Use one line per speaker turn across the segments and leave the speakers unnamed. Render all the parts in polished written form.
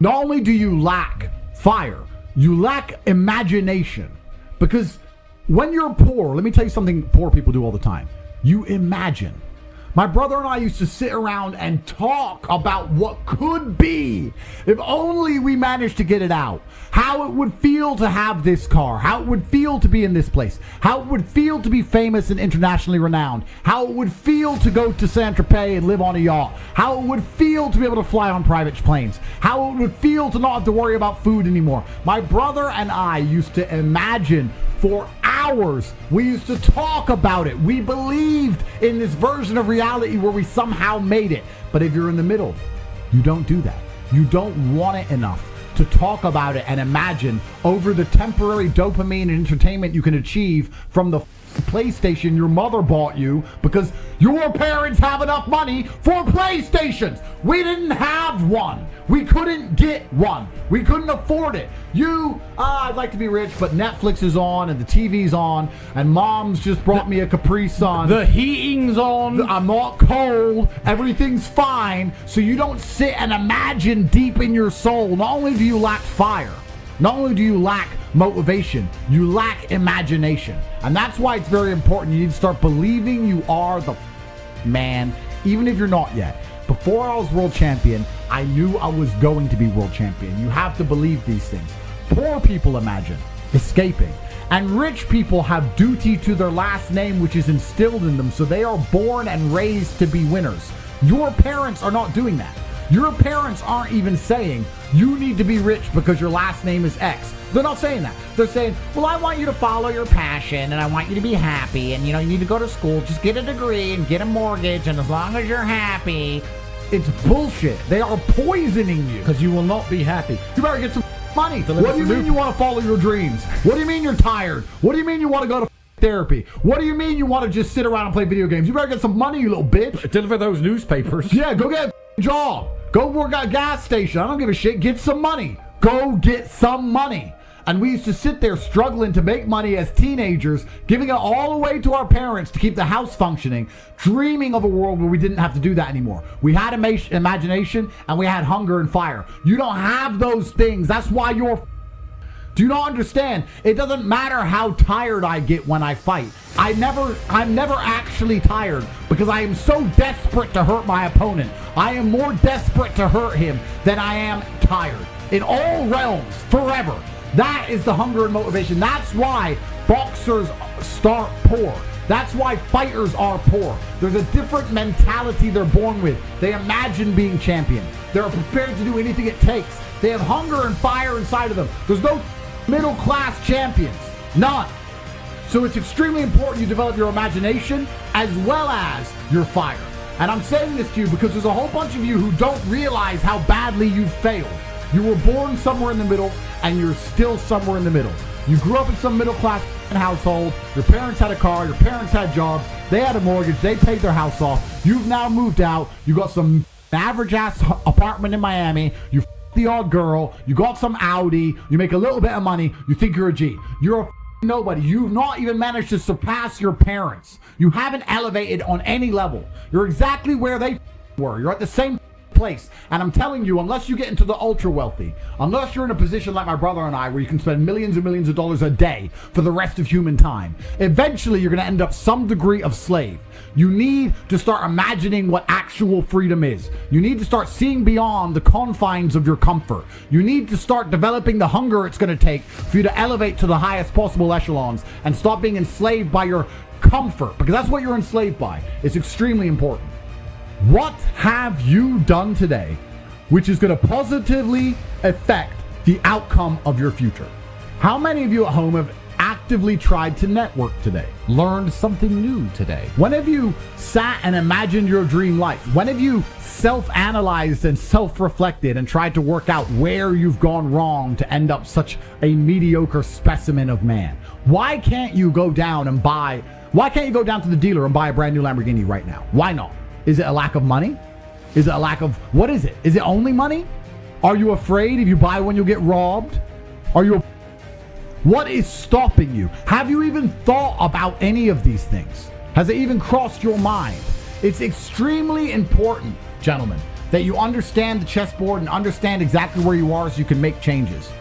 Not only do you lack fire, you lack imagination. Because when you're poor, let me tell you something poor people do all the time. You imagine. My brother and I used to sit around and talk about what could be if only we managed to get it out. How it would feel to have this car, how it would feel to be in this place, how it would feel to be famous and internationally renowned, how it would feel to go to Saint-Tropez and live on a yacht, how it would feel to be able to fly on private planes, how it would feel to not have to worry about food anymore. My brother and I used to imagine for hours. We used to talk about it. We believed in this version of reality where we somehow made it. But if you're in the middle, you don't do that. You don't want it enough to talk about it and imagine over the temporary dopamine and entertainment you can achieve from the PlayStation your mother bought you because your parents have enough money for PlayStations. We didn't have one. We couldn't get one. We couldn't afford it. I'd like to be rich, but Netflix is on and the TV's on and mom's just brought me a Capri Sun.
The heating's on.
I'm not cold. Everything's fine. So you don't sit and imagine deep in your soul. Not only do you lack fire, not only do you lack motivation, you lack imagination. And that's why it's very important. You need to start believing you are the man, even if you're not yet. Before I was world champion, I knew I was going to be world champion. You have to believe these things. Poor people imagine escaping. And rich people have duty to their last name, which is instilled in them. So they are born and raised to be winners. Your parents are not doing that. Your parents aren't even saying you need to be rich because your last name is X. They're not saying that. They're saying, well, I want you to follow your passion and I want you to be happy and, you need to go to school, just get a degree and get a mortgage and as long as you're happy. It's bullshit. They are poisoning you.
Because you will not be happy.
You better get some money. What do you mean you want to follow your dreams? What do you mean you're tired? What do you mean you want to go to therapy? What do you mean you want to just sit around and play video games? You better get some money, you little bitch.
Deliver those newspapers.
Yeah, go get a job. Go work at a gas station. I don't give a shit. Get some money. Go get some money. And we used to sit there struggling to make money as teenagers, giving it all away to our parents to keep the house functioning, dreaming of a world where we didn't have to do that anymore. We had imagination and we had hunger and fire. You don't have those things. That's why you're... Do you not understand? It doesn't matter how tired I get when I fight. I'm never actually tired because I am so desperate to hurt my opponent. I am more desperate to hurt him than I am tired. In all realms, forever. That is the hunger and motivation. That's why boxers start poor. That's why fighters are poor. There's a different mentality they're born with. They imagine being champion. They're prepared to do anything it takes. They have hunger and fire inside of them. There's no middle class champions. None. So it's extremely important you develop your imagination as well as your fire. And I'm saying this to you because there's a whole bunch of you who don't realize how badly you've failed. You were born somewhere in the middle, and you're still somewhere in the middle. You grew up in some middle-class household. Your parents had a car. Your parents had jobs. They had a mortgage. They paid their house off. You've now moved out. You got some average-ass apartment in Miami. You the odd girl. You got some Audi. You make a little bit of money. You think you're a G. You're a nobody. You've not even managed to surpass your parents. You haven't elevated on any level. You're exactly where they were. You're at the same place. And I'm telling you, unless you get into the ultra wealthy, unless you're in a position like my brother and I where you can spend millions and millions of dollars a day for the rest of human time, eventually you're going to end up some degree of slave. You need to start imagining what actual freedom is. You need to start seeing beyond the confines of your comfort. You need to start developing the hunger it's going to take for you to elevate to the highest possible echelons and stop being enslaved by your comfort, because that's what you're enslaved by. It's extremely important. What have you done today which is going to positively affect the outcome of your future? How many of you at home have actively tried to network today? Learned something new today? When have you sat and imagined your dream life? When have you self-analyzed and self-reflected and tried to work out where you've gone wrong to end up such a mediocre specimen of man? Why can't you go down to the dealer and buy a brand new Lamborghini right now? Why not? Is it a lack of money? Is it a lack of, what is it? Is it only money? Are you afraid if you buy one you'll get robbed? What is stopping you? Have you even thought about any of these things? Has it even crossed your mind? It's extremely important, gentlemen, that you understand the chessboard and understand exactly where you are so you can make changes.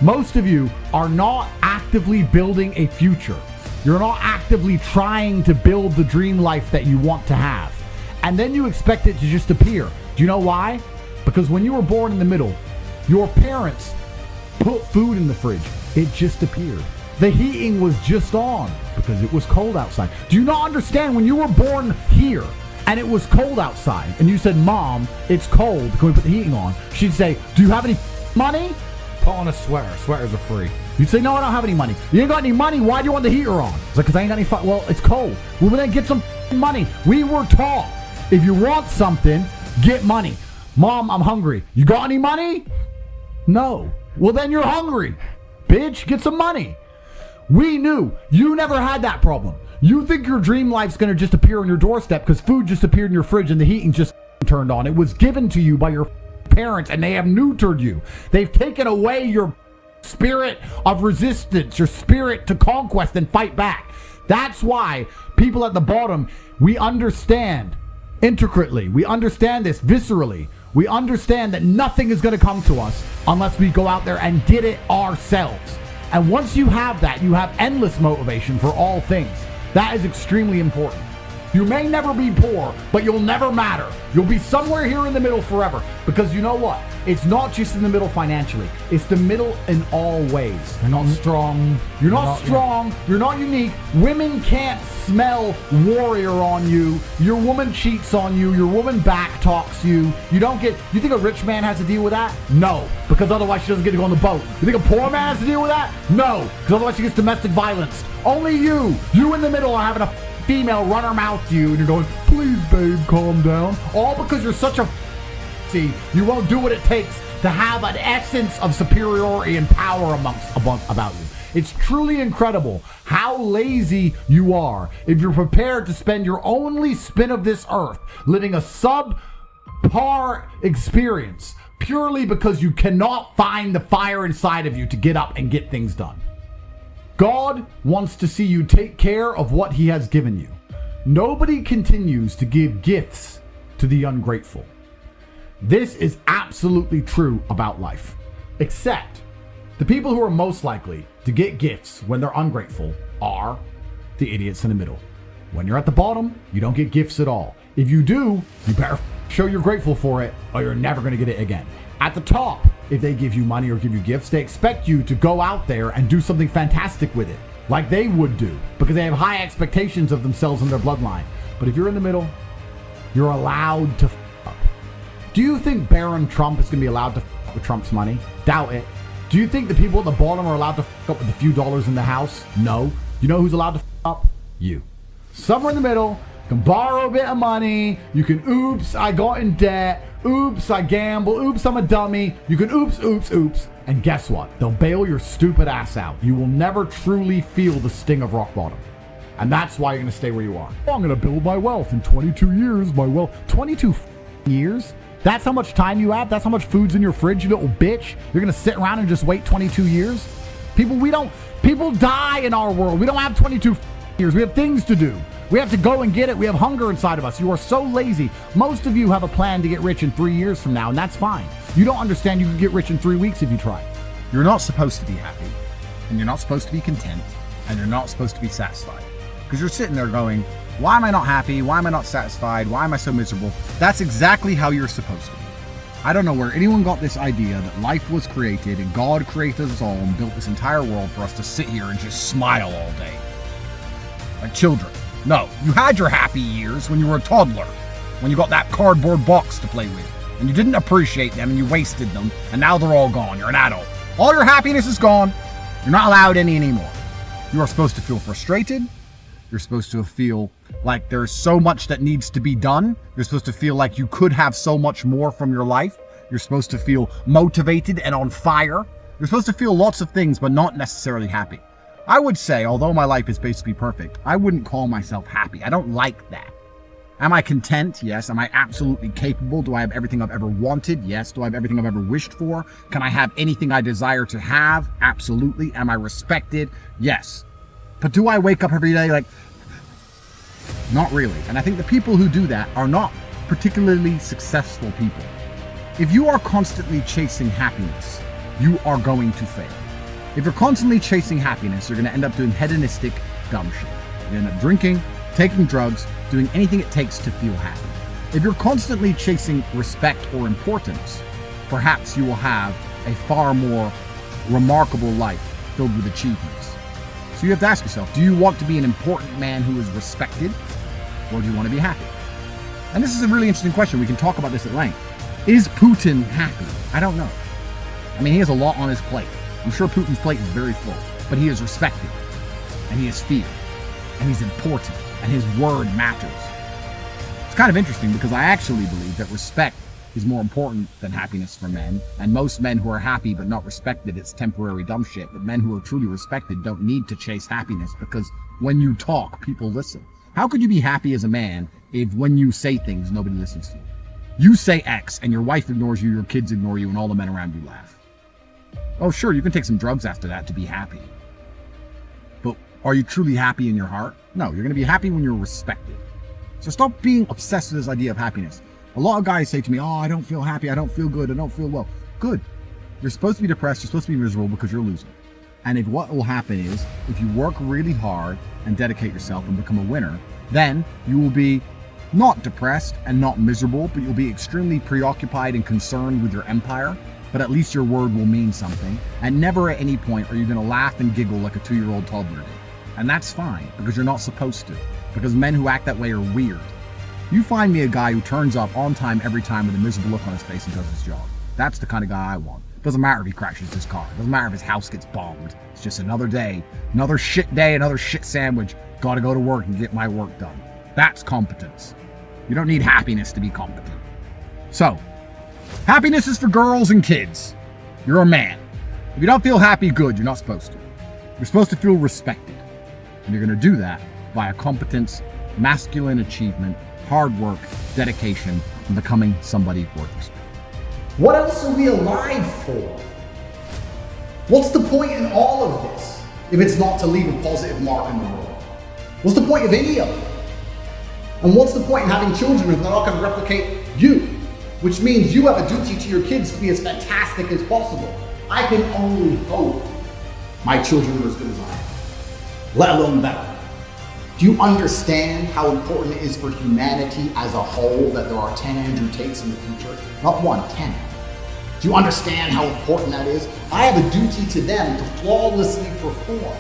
Most of you are not actively building a future. You're not actively trying to build the dream life that you want to have. And then you expect it to just appear. Do you know why? Because when you were born in the middle, your parents put food in the fridge. It just appeared. The heating was just on because it was cold outside. Do you not understand when you were born here and it was cold outside and you said, Mom, it's cold, can we put the heating on? She'd say, do you have any money?
Put on a sweater. Sweaters are free.
You'd say, no, I don't have any money. You ain't got any money, why do you want the heater on? It's like, because I ain't got any well, it's cold. Well, then get some money. We were taught, if you want something, get money. Mom, I'm hungry. You got any money? No. Well, then you're hungry. Bitch, get some money. We knew. You never had that problem. You think your dream life's going to just appear on your doorstep because food just appeared in your fridge and the heating just turned on. It was given to you by your parents and they have neutered you. They've taken away your spirit of resistance, your spirit to conquest and fight back. That's why people at the bottom, we understand intricately. We understand this viscerally. We understand that nothing is going to come to us unless we go out there and get it ourselves. And once you have that, you have endless motivation for all things. That is extremely important. You may never be poor, but you'll never matter. You'll be somewhere here in the middle forever. Because you know what? It's not just in the middle financially. It's the middle in all ways.
You're not strong.
You're not strong. You're not unique. Women can't smell warrior on you. Your woman cheats on you. Your woman back talks you. You think a rich man has to deal with that? No. Because otherwise she doesn't get to go on the boat. You think a poor man has to deal with that? No. Because otherwise she gets domestic violence. Only you in the middle are having a female run her mouth to you and you're going, please babe, calm down. All because you're such a you won't do what it takes to have an essence of superiority and power about you. It's truly incredible how lazy you are if you're prepared to spend your only spin of this earth living a subpar experience purely because you cannot find the fire inside of you to get up and get things done. God wants to see you take care of what he has given you. Nobody continues to give gifts to the ungrateful. This is absolutely true about life, except the people who are most likely to get gifts when they're ungrateful are the idiots in the middle. When you're at the bottom, you don't get gifts at all. If you do, you better show you're grateful for it or you're never going to get it again. At the top, if they give you money or give you gifts, they expect you to go out there and do something fantastic with it, like they would do, because they have high expectations of themselves and their bloodline. But if you're in the middle, you're allowed to up. Do you think Baron Trump is going to be allowed to f with Trump's money? Doubt it. Do you think the people at the bottom are allowed to f up with a few dollars in the house? No. You know who's allowed to f up? You. Somewhere in the middle, you can borrow a bit of money, you can oops, I got in debt, oops, I gamble, oops, I'm a dummy, you can oops, and guess what? They'll bail your stupid ass out. You will never truly feel the sting of rock bottom. And that's why you're going to stay where you are. I'm going to build my wealth in 22 years, 22 years? That's how much time you have? That's how much food's in your fridge, you little bitch? You're going to sit around and just wait 22 years? People die in our world. We don't have 22 years. We have things to do. We have to go and get it. We have hunger inside of us. You are so lazy. Most of you have a plan to get rich in 3 years from now, and that's fine. You don't understand you can get rich in 3 weeks if you try.
You're not supposed to be happy, and you're not supposed to be content, and you're not supposed to be satisfied. Because you're sitting there going, why am I not happy? Why am I not satisfied? Why am I so miserable? That's exactly how you're supposed to be. I don't know where anyone got this idea that life was created and God created us all and built this entire world for us to sit here and just smile all day. Like children. No, you had your happy years when you were a toddler, when you got that cardboard box to play with, and you didn't appreciate them and you wasted them, and now they're all gone. You're an adult. All your happiness is gone. You're not allowed any anymore. You are supposed to feel frustrated. You're supposed to feel like there's so much that needs to be done. You're supposed to feel like you could have so much more from your life. You're supposed to feel motivated and on fire. You're supposed to feel lots of things, but not necessarily happy. I would say, although my life is basically perfect, I wouldn't call myself happy. I don't like that. Am I content? Yes. Am I absolutely capable? Do I have everything I've ever wanted? Yes. Do I have everything I've ever wished for? Can I have anything I desire to have? Absolutely. Am I respected? Yes. But do I wake up every day like, not really. And I think the people who do that are not particularly successful people. If you are constantly chasing happiness, you are going to fail. If you're constantly chasing happiness, you're going to end up doing hedonistic dumb shit. You're going to end up drinking, taking drugs, doing anything it takes to feel happy. If you're constantly chasing respect or importance, perhaps you will have a far more remarkable life filled with achievements. So you have to ask yourself, do you want to be an important man who is respected, or do you want to be happy? And this is a really interesting question. We can talk about this at length. Is Putin happy? I don't know. I mean, he has a lot on his plate. I'm sure Putin's plate is very full, but he is respected, and he is feared, and he's important, and his word matters. It's kind of interesting because I actually believe that respect is more important than happiness for men, and most men who are happy but not respected, it's temporary dumb shit, but men who are truly respected don't need to chase happiness because when you talk, people listen. How could you be happy as a man if when you say things, nobody listens to you? You say X and your wife ignores you, your kids ignore you, and all the men around you laugh. Oh, sure, you can take some drugs after that to be happy. But are you truly happy in your heart? No, you're going to be happy when you're respected. So stop being obsessed with this idea of happiness. A lot of guys say to me, oh, I don't feel happy, I don't feel good, I don't feel well. Good. You're supposed to be depressed, you're supposed to be miserable because you're losing. And if what will happen is, if you work really hard and dedicate yourself and become a winner, then you will be not depressed and not miserable, but you'll be extremely preoccupied and concerned with your empire. But at least your word will mean something. And never at any point are you going to laugh and giggle like a 2-year-old toddler did. And that's fine, because you're not supposed to. Because men who act that way are weird. You find me a guy who turns up on time every time with a miserable look on his face and does his job. That's the kind of guy I want. Doesn't matter if he crashes his car. Doesn't matter if his house gets bombed. It's just another day, another shit sandwich. Gotta go to work and get my work done. That's competence. You don't need happiness to be competent. So, happiness is for girls and kids. You're a man. If you don't feel happy, good, you're not supposed to. You're supposed to feel respected. And you're going to do that via competence, masculine achievement, hard work, dedication, and becoming somebody worth respect.
What else are we alive for? What's the point in all of this if it's not to leave a positive mark in the world? What's the point of any of it? And what's the point in having children if they're not going to replicate you? Which means you have a duty to your kids to be as fantastic as possible. I can only hope my children are as good as I am, let alone better. Do you understand how important it is for humanity as a whole that there are 10 Andrew Tates in the future? Not 1, 10. Do you understand how important that is? I have a duty to them to flawlessly perform.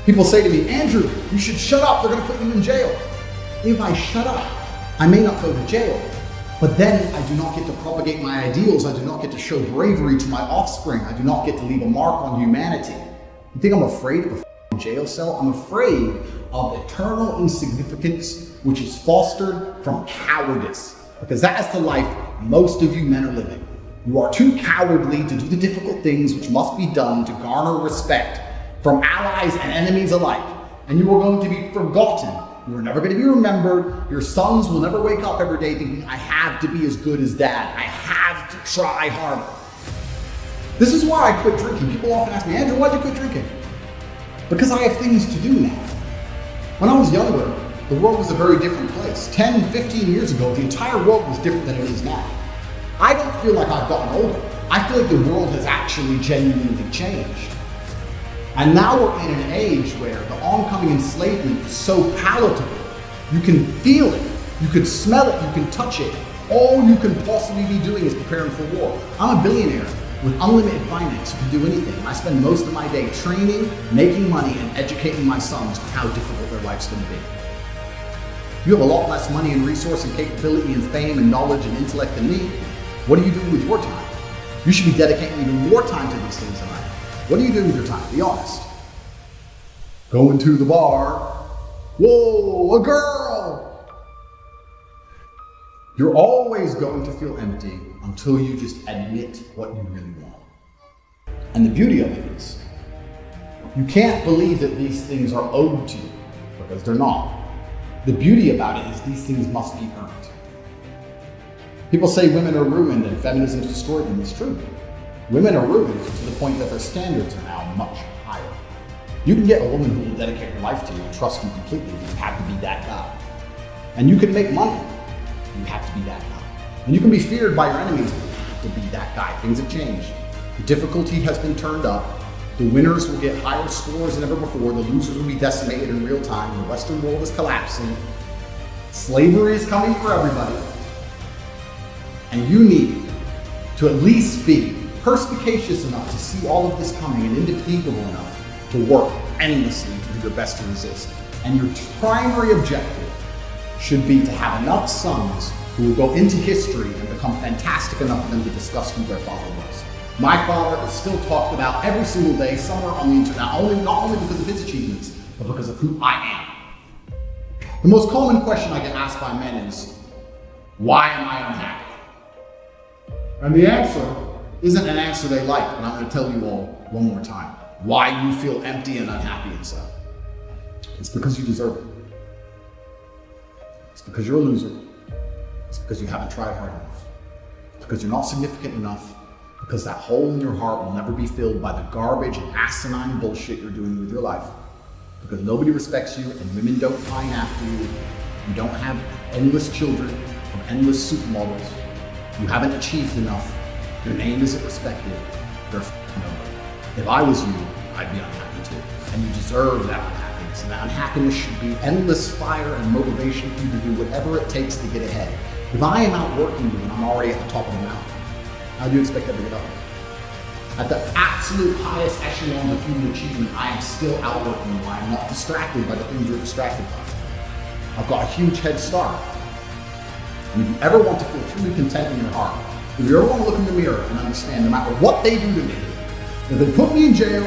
People say to me, Andrew, you should shut up, they're going to put you in jail. If I shut up, I may not go to jail, but then I do not get to propagate my ideals, I do not get to show bravery to my offspring, I do not get to leave a mark on humanity. You think I'm afraid of a jail cell? I'm afraid of eternal insignificance, which is fostered from cowardice, because that is the life most of you men are living. You are too cowardly to do the difficult things which must be done to garner respect from allies and enemies alike, and you are going to be forgotten. You are never going to be remembered. Your sons will never wake up every day thinking, I have to be as good as dad. I have to try harder. This is why I quit drinking. People often ask me, Andrew, why'd you quit drinking? Because I have things to do now. When I was younger, the world was a very different place. 10, 15 years ago, the entire world was different than it is now. I don't feel like I've gotten older. I feel like the world has actually genuinely changed. And now we're in an age where the oncoming enslavement is so palatable. You can feel it, you can smell it, you can touch it. All you can possibly be doing is preparing for war. I'm a billionaire with unlimited finance who can do anything. I spend most of my day training, making money, and educating my sons on how difficult their life's going to be. You have a lot less money and resource and capability and fame and knowledge and intellect than me. What are you doing with your time? You should be dedicating even more time to these things than I am. What are you doing with your time? Be honest. Going to the bar. Whoa, a girl! You're always going to feel empty until you just admit what you really want. And the beauty of it is, you can't believe that these things are owed to you, because they're not. The beauty about it is these things must be earned. People say women are ruined and feminism destroyed them. It's true. Women are ruined to the point that their standards are now much higher. You can get a woman who will dedicate her life to you and trust you completely. You have to be that guy.
And you can make money. You have to be that guy. And you can be feared by your enemies, but you have to be that guy. Things have changed. The difficulty has been turned up. The winners will get higher scores than ever before. The losers will be decimated in real time. The Western world is collapsing. Slavery is coming for everybody. And you need to at least be perspicacious enough to see all of this coming and indefatigable enough to work endlessly to do your best to resist. And your primary objective should be to have enough sons who will go into history and become fantastic enough for them to discuss who their father was. My father is still talked about every single day somewhere on the internet, not only because of his achievements, but because of who I am. The most common question I get asked by men is, why am I unhappy? And the answer isn't an answer they like, but I'm going to tell you all one more time. Why you feel empty and unhappy inside. It's because you deserve it. It's because you're a loser. It's because you haven't tried hard enough. It's because you're not significant enough. Because that hole in your heart will never be filled by the garbage and asinine bullshit you're doing with your life. Because nobody respects you and women don't pine after you. You don't have endless children from endless supermodels. You haven't achieved enough. Your name isn't respected. You're a number. If I was you, I'd be unhappy too. And you deserve that unhappiness. And that unhappiness should be endless fire and motivation for you to do whatever it takes to get ahead. If I am outworking you and I'm already at the top of the mountain, how do you expect that to get up? At the absolute highest echelon of human achievement, I am still outworking you. I am not distracted by the things you're distracted by. I've got a huge head start. And if you ever want to feel truly content in your heart, if you ever want to look in the mirror and understand no matter what they do to me, if they put me in jail,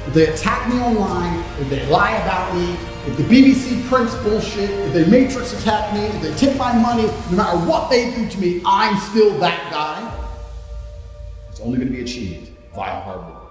if they attack me online, if they lie about me, if the BBC prints bullshit, if they matrix attack me, if they take my money, no matter what they do to me, I'm still that guy. It's only going to be achieved via hard work.